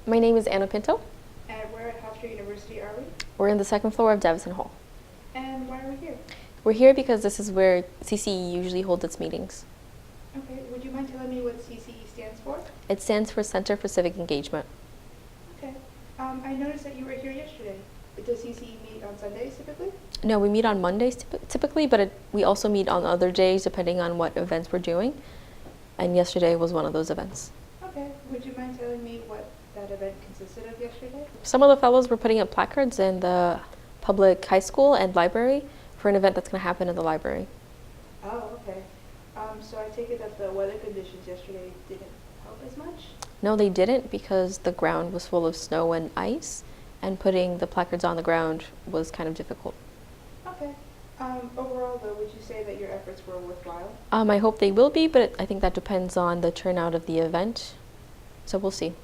My name is Ana Pinto. And where at Hofstra University are we? We're in the second floor of Davison Hall. And why are we here? We're here because this is where CCE usually holds its meetings. Okay, would you mind telling me what CCE stands for? It stands for Center for Civic Engagement. Okay. I noticed that you were here yesterday. Does CCE meet on Sundays typically? No, we meet on Mondays typically, but we also meet on other days depending on what events we're doing. And yesterday was one of those events. Okay. Would you mind telling me what that event consisted of yesterday? Some of the fellows were putting up placards in the public high school and library for an event that's going to happen in the library. Oh, okay. So I take it that the weather conditions yesterday didn't help as much? No, they didn't because the ground was full of snow and ice, and putting the placards on the ground was kind of difficult. Okay. Overall, though, would you say that your efforts were worthwhile? I hope they will be, but I think that depends on the turnout of the event. So we'll see.